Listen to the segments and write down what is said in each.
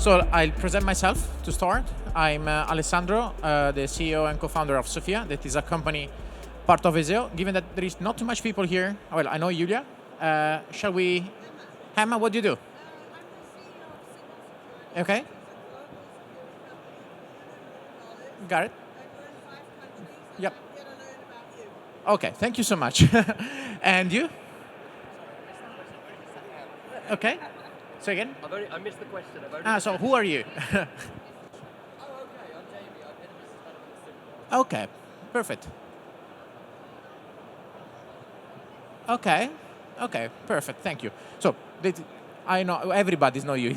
So I'll present myself to start. I'm Alessandro, the CEO and co-founder of Sofia. That is a company part of Ezeo. Given that there is not too much people here, well, I know Julia. Shall we? Emma, what do you do? Okay. Got it. Yep. Okay, thank you so much. And you? Okay. Say again? I missed the question. So who are you? Okay, perfect. Okay, perfect. Thank you. So I know everybody's know you.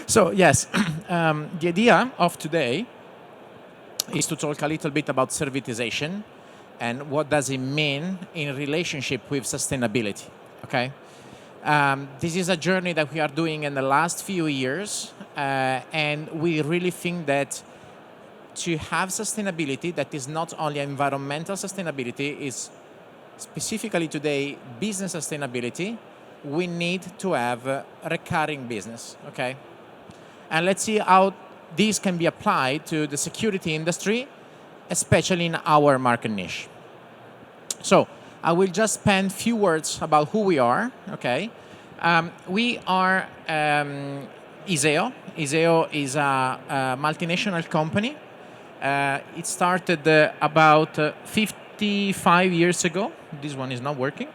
So yes, the idea of today is to talk a little bit about servitization and what does it mean in relationship with sustainability. Okay. This is a journey that we are doing in the last few years, and we really think that to have sustainability that is not only environmental sustainability, is specifically today business sustainability, we need to have a recurring business, okay? And let's see how this can be applied to the security industry, especially in our market niche. So I will just spend a few words about who we are, okay? We are Ezeo. Ezeo is a multinational company. It started about 55 years ago. This one is not working.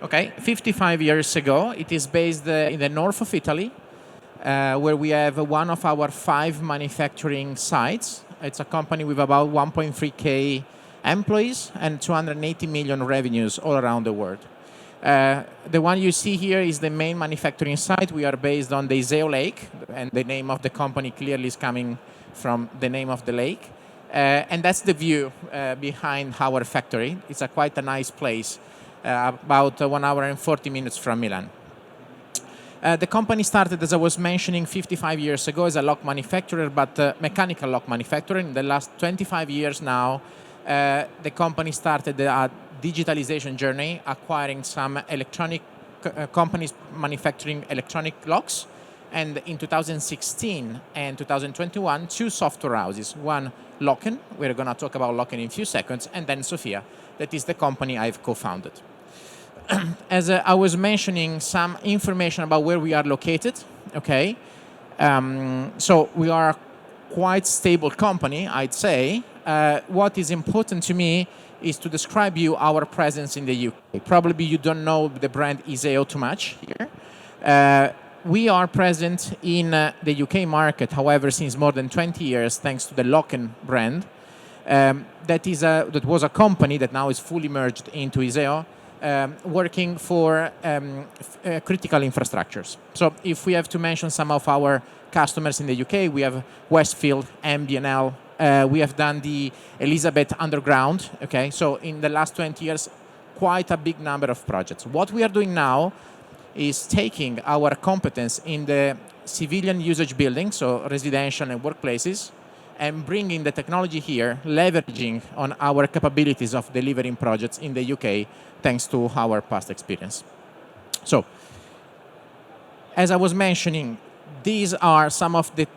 Okay, 55 years ago. It is based in the north of Italy, where we have one of our 5 manufacturing sites. It's a company with about 1.3K employees and 280 million revenues all around the world. The one you see here is the main manufacturing site. We are based on the Ezeo Lake, and the name of the company clearly is coming from the name of the lake. And that's the view behind our factory. It's quite a nice place, about 1 hour and 40 minutes from Milan. The company started, as I was mentioning, 55 years ago as a lock manufacturer, but mechanical lock manufacturer. In the last 25 years now, the company started a digitalization journey, acquiring some electronic companies manufacturing electronic locks. And in 2016 and 2021, 2 software houses. One, Locken, we're going to talk about Locken in a few seconds, and then Sofia, that is the company I've co-founded. As I was mentioning, some information about where we are located, okay? So we are a quite stable company, I'd say. What is important to me is to describe you our presence in the UK. Probably you don't know the brand Ezeo too much here. We are present in the UK market, however, since more than 20 years, thanks to the Locken brand. That was a company that now is fully merged into Ezeo, working for critical infrastructures. So if we have to mention some of our customers in the UK, we have Westfield, MBNL, we have done the Elizabeth Underground, okay? So in the last 20 years, quite a big number of projects. What we are doing now is taking our competence in the civilian usage buildings, so residential and workplaces, and bringing the technology here, leveraging on our capabilities of delivering projects in the UK, thanks to our past experience. So, as I was mentioning, these are some of the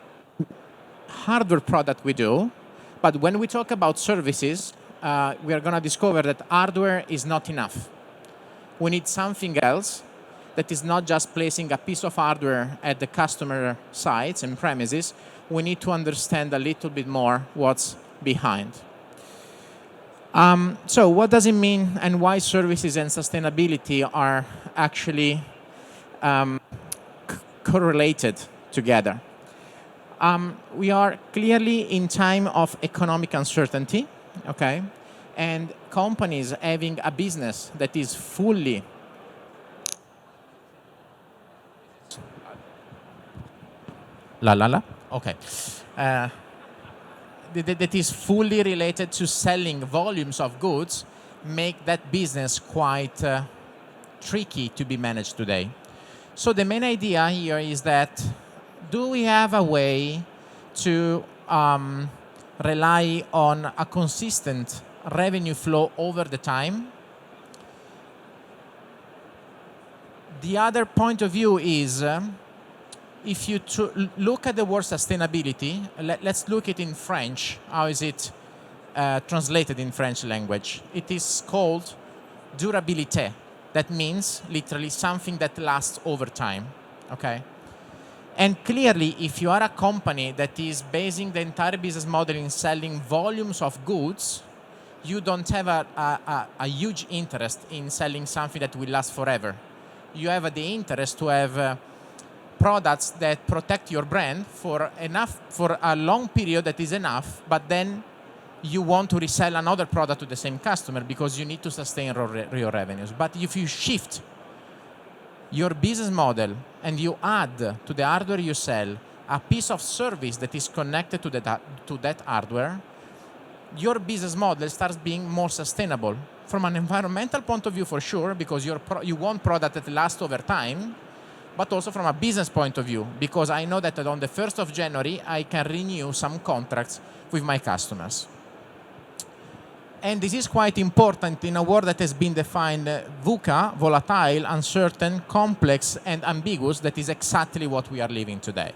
hardware product we do, but when we talk about services, we are going to discover that hardware is not enough. We need something else that is not just placing a piece of hardware at the customer sites and premises. We need to understand a little bit more what's behind. So what does it mean, and why services and sustainability are actually correlated together? We are clearly in time of economic uncertainty, okay? And companies having a business that is fully okay. That is fully related to selling volumes of goods, make that business quite tricky to be managed today. So the main idea here is that, do we have a way to rely on a consistent revenue flow over the time? The other point of view is if you look at the word sustainability, let's look at it in French. How is it translated in French language? It is called durabilité. That means literally something that lasts over time. Okay. And clearly, if you are a company that is basing the entire business model in selling volumes of goods, you don't have a huge interest in selling something that will last forever. You have the interest to have products that protect your brand for a long period that is enough, but then you want to resell another product to the same customer because you need to sustain your revenues. But if you shift your business model and you add to the hardware you sell a piece of service that is connected to that hardware, your business model starts being more sustainable. From an environmental point of view, for sure, because you want product that lasts over time, but also from a business point of view, because I know that on the 1st of January, I can renew some contracts with my customers. And this is quite important in a word that has been defined VUCA, volatile, uncertain, complex, and ambiguous. That is exactly what we are living today.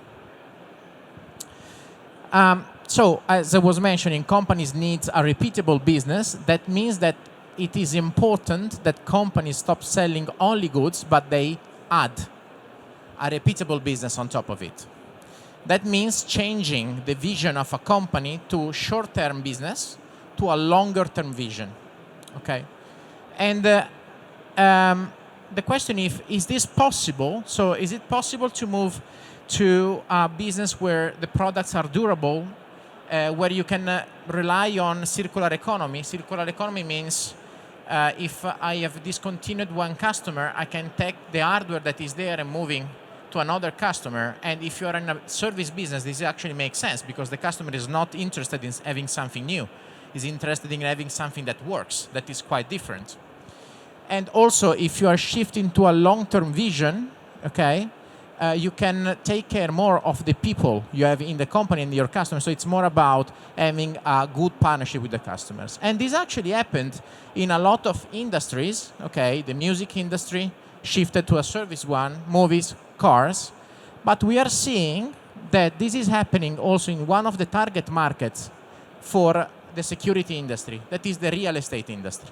So, as I was mentioning, companies need a repeatable business. That means that it is important that companies stop selling only goods, but they add a repeatable business on top of it. That means changing the vision of a company to short-term business to a longer-term vision, okay? And the question is this possible? So is it possible to move to a business where the products are durable, where you can rely on circular economy? Circular economy means if I have discontinued one customer, I can take the hardware that is there and moving to another customer. And if you are in a service business, this actually makes sense because the customer is not interested in having something new. Is interested in having something that works, that is quite different. And also, if you are shifting to a long-term vision, okay, you can take care more of the people you have in the company and your customers. So it's more about having a good partnership with the customers. And this actually happened in a lot of industries, okay? The music industry shifted to a service one, movies, cars. But we are seeing that this is happening also in one of the target markets for the security industry, that is the real estate industry.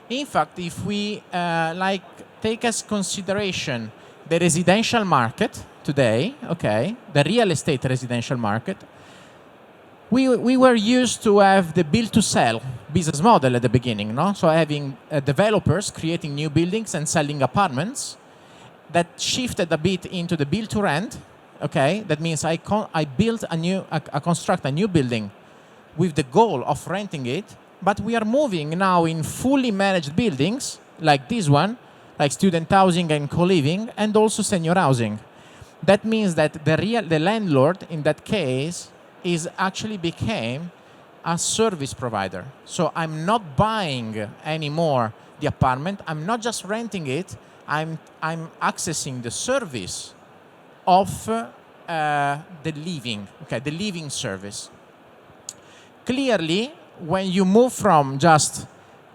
In fact, if we take as consideration the residential market today, okay, the real estate residential market, we were used to have the build-to-sell business model at the beginning, no? So having developers creating new buildings and selling apartments. That shifted a bit into the build-to-rent, okay? That means I construct a new building with the goal of renting it, but we are moving now in fully managed buildings like this one, like student housing and co-living, and also senior housing. That means that the landlord in that case is actually became a service provider. So I'm not buying anymore the apartment. I'm not just renting it. I'm accessing the service of the living, okay, the living service. Clearly, when you move from just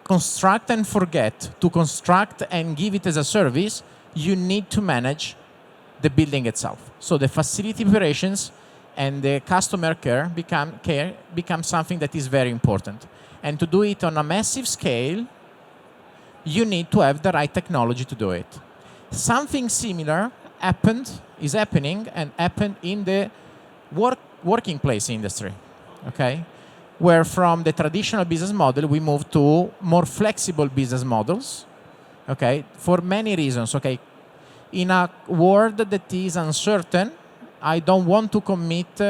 construct and forget to construct and give it as a service, you need to manage the building itself. So the facility operations and the customer care become something that is very important. And to do it on a massive scale, you need to have the right technology to do it. Something similar is happening in the working place industry, okay? Where from the traditional business model, we move to more flexible business models, okay, for many reasons, okay? In a world that is uncertain, I don't want to commit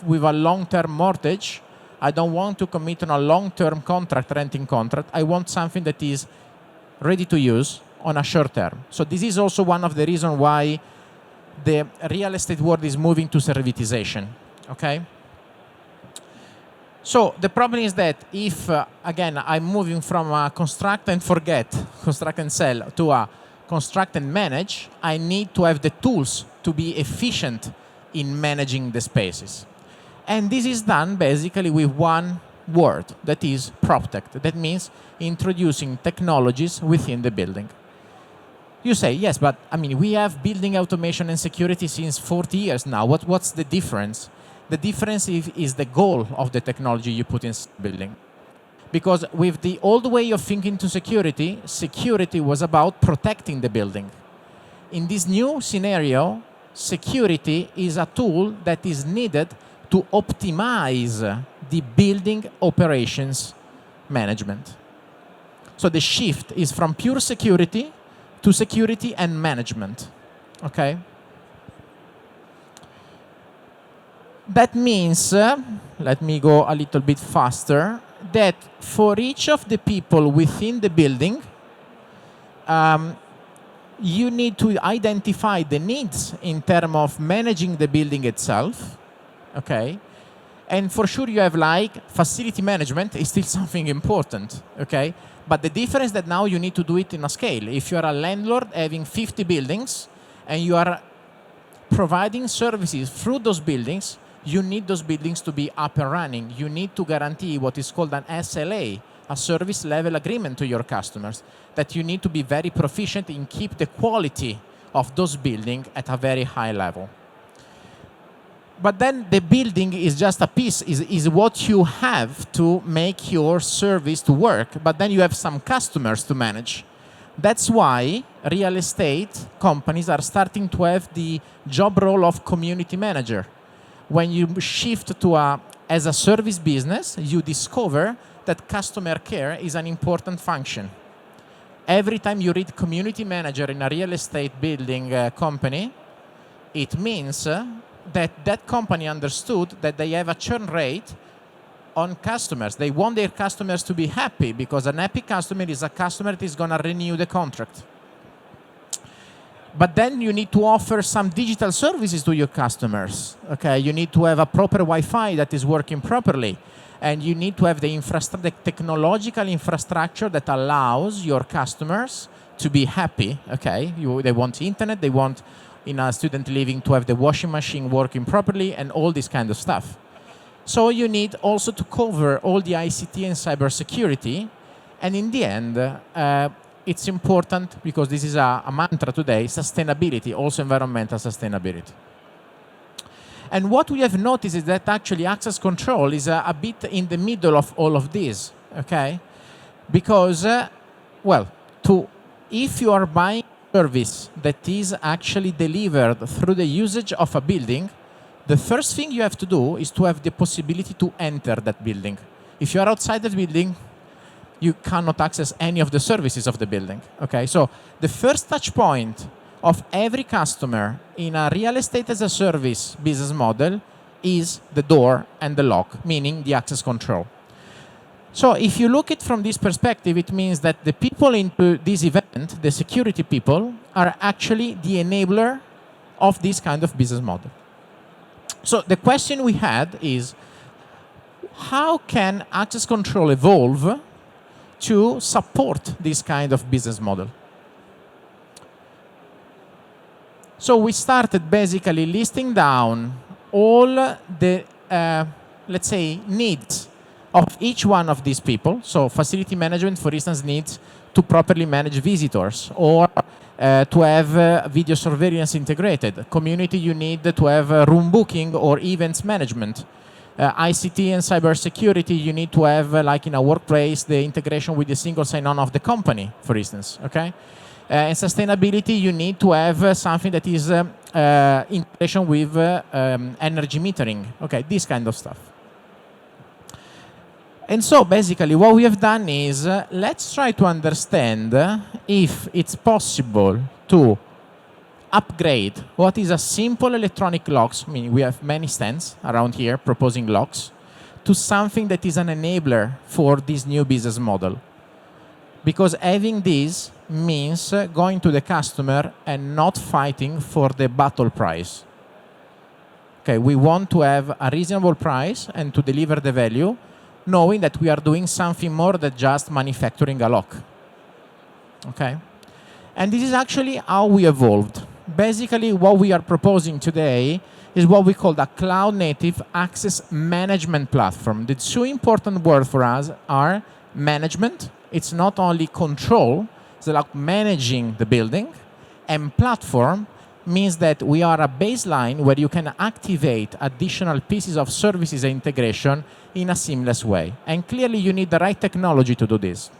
with a long-term mortgage. I don't want to commit on a long-term contract, renting contract. I want something that is ready to use on a short term. So this is also one of the reasons why the real estate world is moving to servitization, okay? So the problem is that if, again, I'm moving from a construct and forget, construct and sell, to a construct and manage, I need to have the tools to be efficient in managing the spaces. And this is done basically with one word, that is PropTech. That means introducing technologies within the building. You say, yes, but I mean, we have building automation and security since 40 years now. What's the difference? The difference is the goal of the technology you put in building. Because with the old way of thinking to security, security was about protecting the building. In this new scenario, security is a tool that is needed to optimize the building operations management. So the shift is from pure security to security and management, okay? That means, let me go a little bit faster, that for each of the people within the building, you need to identify the needs in terms of managing the building itself, okay? And for sure you have like facility management is still something important, okay? But the difference that now you need to do it in a scale. If you are a landlord having 50 buildings and you are providing services through those buildings, you need those buildings to be up and running. You need to guarantee what is called an SLA, a service level agreement to your customers, that you need to be very proficient in keep the quality of those buildings at a very high level. But then the building is just a piece, is what you have to make your service to work. But then you have some customers to manage. That's why real estate companies are starting to have the job role of community manager. When you shift to as a service business, you discover that customer care is an important function. Every time you read community manager in a real estate building company, it means that company understood that they have a churn rate on customers. They want their customers to be happy, because an happy customer is a customer that is going to renew the contract. But then you need to offer some digital services to your customers. Okay, you need to have a proper Wi-Fi that is working properly, and you need to have the technological infrastructure that allows your customers to be happy. Okay, they want internet, they want in a student living to have the washing machine working properly, and all this kind of stuff. So you need also to cover all the ICT and cybersecurity, and in the end, it's important, because this is a mantra today, sustainability, also environmental sustainability. And what we have noticed is that actually access control is a bit in the middle of all of this, okay? Because, if you are buying a service that is actually delivered through the usage of a building, the first thing you have to do is to have the possibility to enter that building. If you are outside the building, you cannot access any of the services of the building, okay? So the first touch point of every customer in a real estate as a service business model is the door and the lock, meaning the access control. So if you look at it from this perspective, it means that the people into this event, the security people, are actually the enabler of this kind of business model. So the question we had is, how can access control evolve to support this kind of business model? So we started basically listing down all the, let's say, needs of each one of these people. So facility management, for instance, needs to properly manage visitors, or to have video surveillance integrated. Community, you need to have room booking or events management. ICT and cybersecurity, you need to have, like in a workplace, the integration with the single sign-on of the company, for instance, okay? And sustainability, you need to have something that is integration with energy metering, okay? This kind of stuff. And so basically what we have done is, let's try to understand if it's possible to upgrade what is a simple electronic locks, I mean, we have many stands around here proposing locks, to something that is an enabler for this new business model. Because having this means going to the customer and not fighting for the battle price. Okay, we want to have a reasonable price and to deliver the value, knowing that we are doing something more than just manufacturing a lock. Okay? And this is actually how we evolved. Basically, what we are proposing today is what we call a cloud-native access management platform. The two important words for us are management. It's not only control, it's like managing the building, And platform means that we are a baseline where you can activate additional pieces of services and integration in a seamless way. And clearly, you need the right technology to do this.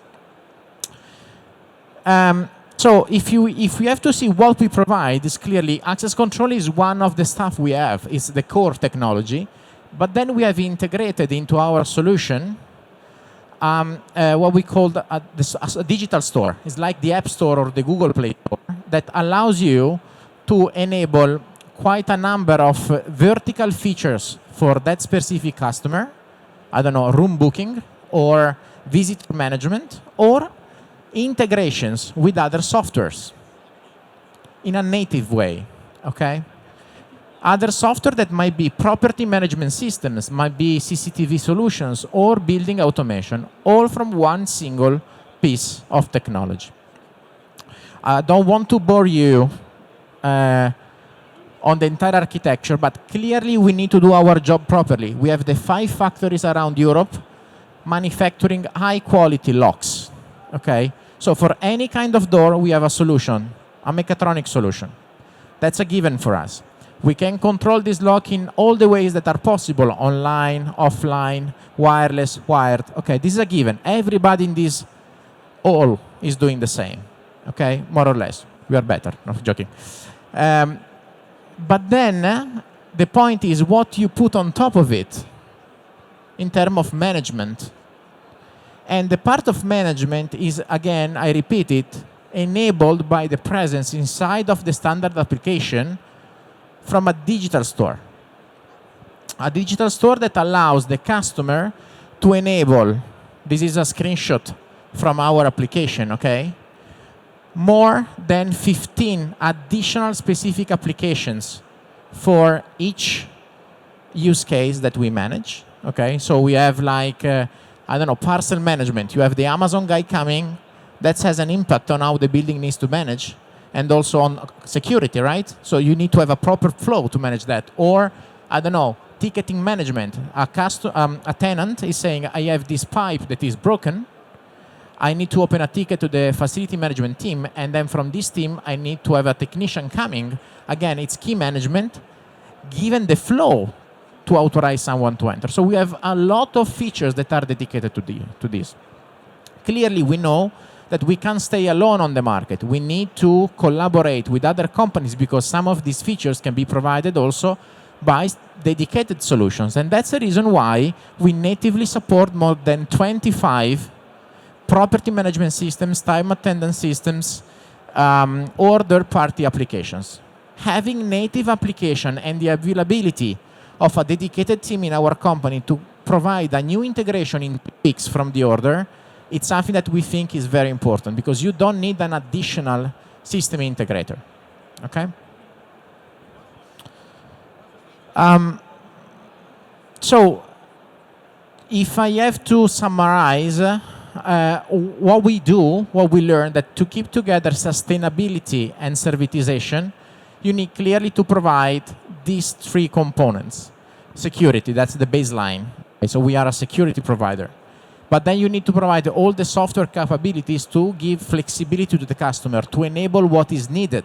So if we have to see what we provide, is clearly access control is one of the stuff we have. It's the core technology. But then we have integrated into our solution what we call a digital store. It's like the App Store or the Google Play Store that allows you to enable quite a number of vertical features for that specific customer. I don't know, room booking or visitor management or integrations with other softwares in a native way, okay? Other software that might be property management systems, might be CCTV solutions or building automation, all from one single piece of technology. I don't want to bore you on the entire architecture, but clearly we need to do our job properly. We have the 5 factories around Europe manufacturing high-quality locks, okay? So for any kind of door, we have a solution, a mechatronic solution. That's a given for us. We can control this lock in all the ways that are possible, online, offline, wireless, wired. Okay, this is a given. Everybody in this all is doing the same, okay, more or less. We are better, no, joking. But then the point is what you put on top of it in terms of management. And the part of management is, again, I repeat it, enabled by the presence inside of the standard application from a digital store. A digital store that allows the customer to enable, this is a screenshot from our application, okay? More than 15 additional specific applications for each use case that we manage, okay? So we have like, I don't know, parcel management. You have the Amazon guy coming. That has an impact on how the building needs to manage and also on security, right? So you need to have a proper flow to manage that. Or, I don't know, ticketing management. A tenant is saying, I have this pipe that is broken. I need to open a ticket to the facility management team, and then from this team, I need to have a technician coming. Again, it's key management, given the flow to authorize someone to enter. So we have a lot of features that are dedicated to this. Clearly, we know that we can't stay alone on the market. We need to collaborate with other companies because some of these features can be provided also by dedicated solutions. And that's the reason why we natively support more than 25 property management systems, time attendance systems, or third-party applications. Having native application and the availability of a dedicated team in our company to provide a new integration in weeks from the order, it's something that we think is very important because you don't need an additional system integrator, okay? So, if I have to summarize what we do, what we learn, that to keep together sustainability and servitization, you need clearly to provide these 3 components. Security, that's the baseline. Okay, so we are a security provider. But then you need to provide all the software capabilities to give flexibility to the customer, to enable what is needed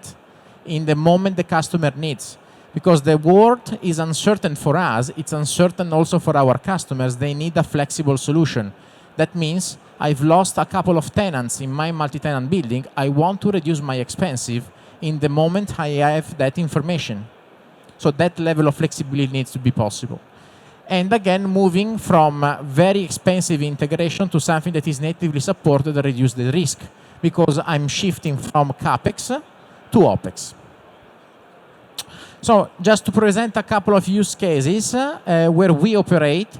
in the moment the customer needs. Because the world is uncertain for us, it's uncertain also for our customers. They need a flexible solution. That means I've lost a couple of tenants in my multi-tenant building. I want to reduce my expenses in the moment I have that information. So that level of flexibility needs to be possible. And again, moving from very expensive integration to something that is natively supported to reduce the risk, because I'm shifting from CapEx to OpEx. So just to present a couple of use cases where we operate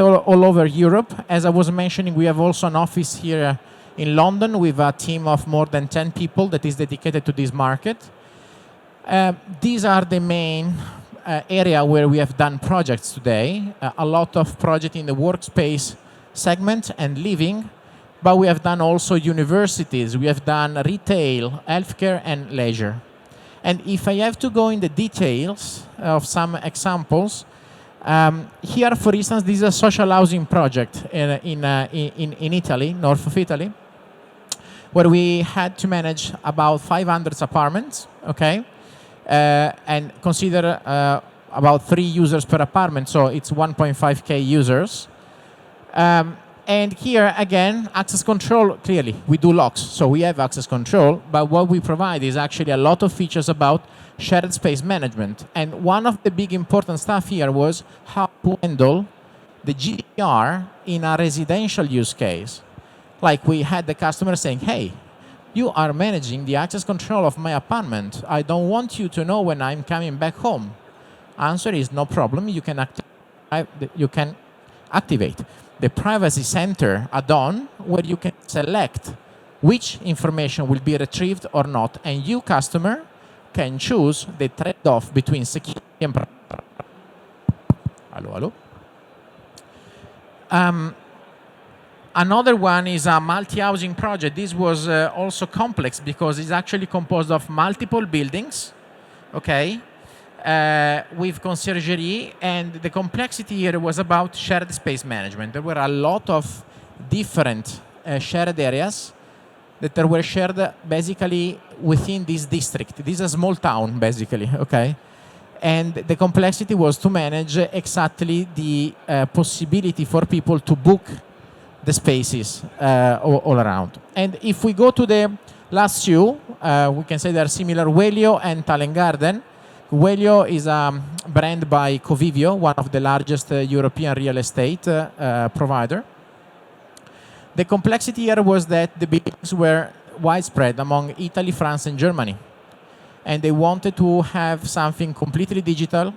all over Europe. As I was mentioning, we have also an office here in London with a team of more than 10 people that is dedicated to this market. These are the main area where we have done projects today. A lot of projects in the workspace segment and living, but we have done also universities, we have done retail, healthcare, and leisure. And if I have to go in the details of some examples, here, for instance, this is a social housing project in Italy, north of Italy, where we had to manage about 500 apartments, okay? And consider about 3 users per apartment, so it's 1.5K users. And here, again, access control, clearly, we do locks, so we have access control, but what we provide is actually a lot of features about shared space management. And one of the big important stuff here was how to handle the GDPR in a residential use case. Like we had the customer saying, hey, you are managing the access control of my apartment. I don't want you to know when I'm coming back home. Answer is no problem, you can activate the privacy center add-on where you can select which information will be retrieved or not, and you, customer, can choose the trade-off between security and privacy. Hello, hello. Another one is a multi-housing project. This was also complex because it's actually composed of multiple buildings, okay, with conciergerie, and the complexity here was about shared space management. There were a lot of different shared areas that were shared basically within this district. This is a small town, basically, okay? And the complexity was to manage exactly the possibility for people to book the spaces all around. And if we go to the last two, we can say they're similar, Wellio and Talent Garden. Wellio is a brand by Covivio, one of the largest European real estate provider. The complexity here was that the buildings were widespread among Italy, France, and Germany. And they wanted to have something completely digital,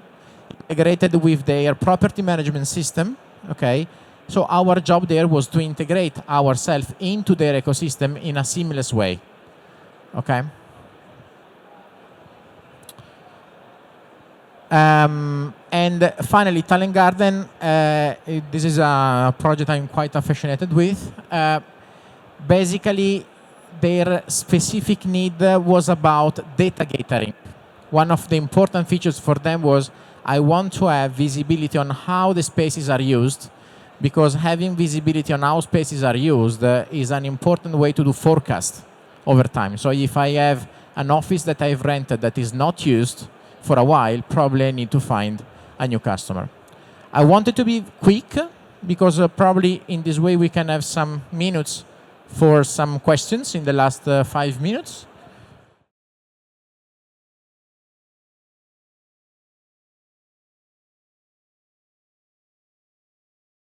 integrated with their property management system, okay? So our job there was to integrate ourselves into their ecosystem in a seamless way, okay? And finally, Talent Garden, this is a project I'm quite affectionate with. Basically, their specific need was about data gathering. One of the important features for them was, I want to have visibility on how the spaces are used, because having visibility on how spaces are used is an important way to do forecast over time. So if I have an office that I've rented that is not used for a while, probably I need to find a new customer. I wanted to be quick, because probably in this way we can have some minutes for some questions in the last 5 minutes.